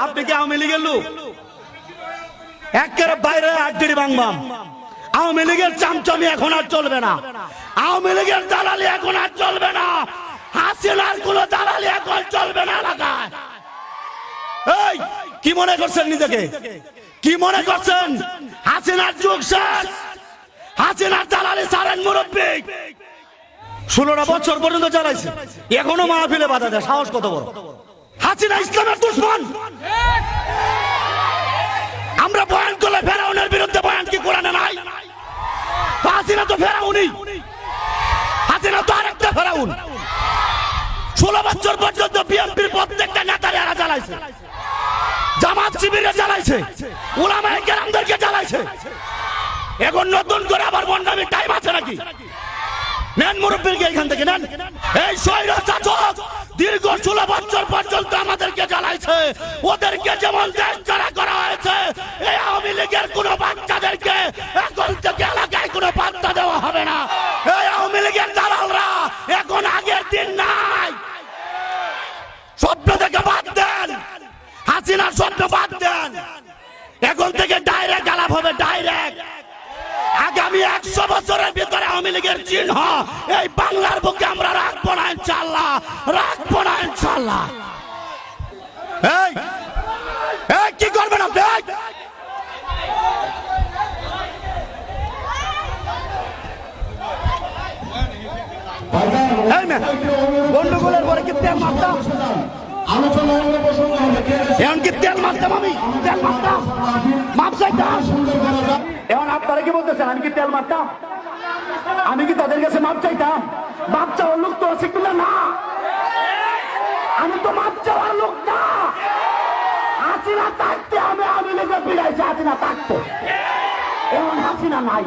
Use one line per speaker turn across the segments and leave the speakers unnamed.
আপনি কি আওয়ামী লীগের লোক? একেবারে বাইরে আড্ডি বাংবাম। আওয়ামী লীগের চামচামি এখন আর চলবে না, আওয়ামী লীগের দালালি এখন আর চলবে না, হাসিনার কোনো দালালি এখন চলবে না এলাকায়। এই কি মনে করছেন নিজেকে? কি মনে করছেন হাসিনার যুগ শেষ? হাসিনার দালালি সারেন মুরব্বী 16টা বছর পর্যন্ত চালাইছে, এখনো মাহফিলে বাধা দেয়। সাহস কত বড়! হাসিনা ইসলামের দুশমন। আমরা বয়ান করলে ফেরাউনের বিরুদ্ধে বয়ান কি কোরআনে নাই? হাসিনা তো ফেরাউনই, হাসিনা তো আরেকটা ফেরাউন। 16 বছর পর্যন্ত বিএনপির প্রত্যেকটা নেতারে এরা চালাইছে, জামাত শিবিরে চালাইছে, উলামায়ে কেরামদেরকে চালাইছে। এখন নতুন করে আবার বন্ডামির টাইম আছে নাকি? নেন মুরব্বীকে এখান থেকে নেন। এই স্বৈরশাসক দীর্ঘ 16 বছর পর্যন্ত আমাদেরকে জ্বালাইছে, ওদেরকে যেমন দেশ ছাড়া করা হয়েছে, এই আওয়ামী লীগের কোনো বাচ্চাদেরকে এখন থেকে এলাকায় কোনো বার্তা দেওয়া হবে না। এই আওয়ামী লীগের দালালরা এখন আগের দিন নাই। স্বপ্ন থেকে বাদ দেন, হাসিনার স্বপ্ন বাদ দেন। এখন থেকে ডাইরেক্ট আলাপ হবে, ডাইরেক্ট। আগামী 100 বছরের ভিতরে আওয়ামী লীগের চিহ্ন এই বাংলার বুকে আমরা রাখবো না ইনশাআল্লাহ, রাখবো না ইনশাআল্লাহ। এই এই কি করবেন আপনি? এই না গন্ডগোলের পরে কি তেল মারতাম? এখন কি তেল মারতাম? আমি তেল মারতাম, মাপ চাইতাম। এখন আপনারা কি বলতেছেন আমি কি তেল মারতাম? আমি কি তাদের কাছে মাপ চাইতাম? মাপ চাওয়ার লোক তো আছে কিনা? না, আমি তো মাপ চাওয়ার লোক না। হাসিনা থাকতে আমি আওয়ামী লীগে ফিরাইছি, হাসিনা থাকতো। এখন হাসিনা নাই,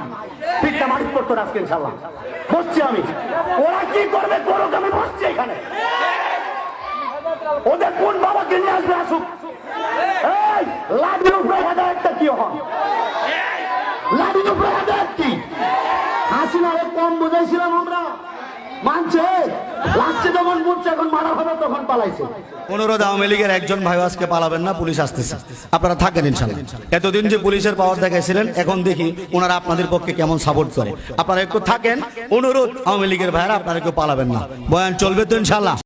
পিঠটা মারিত করতো আজকে ইনশাল্লাহ। বসছি আমি, ওরা কি করবে করুক, আমি বসছি এখানে। ওদের কোন বাবাকে নিয়ে আসবে আসুক। এই লাঠির উপরে হেদায়েতটা কি হয়? লাঠির উপরে হেদায়েত কি? হাসিনারে কম বুঝাইছিলাম আমরা, মানছে। লাস্টে যখন বুঝছে এখন মারা হবে তখন পালাইছে। অনুরোধ, আওয়ামী লীগের একজন ভাই আজকে পালাবেন না, পুলিশ আসতেছে, আপনারা থাকেন ইনশাআল্লাহ। এতদিন যে পুলিশের পাওয়ার দেখাইছিলেন, এখন দেখি ওনারা আপনাদের পক্ষে কেমন সাপোর্ট করে। আপনারা একটু থাকেন, অনুরোধ আওয়ামী লীগের ভাইরা, আপনারা কেউ পালাবেন না, বয়ান চলবে তো ইনশাআল্লাহ।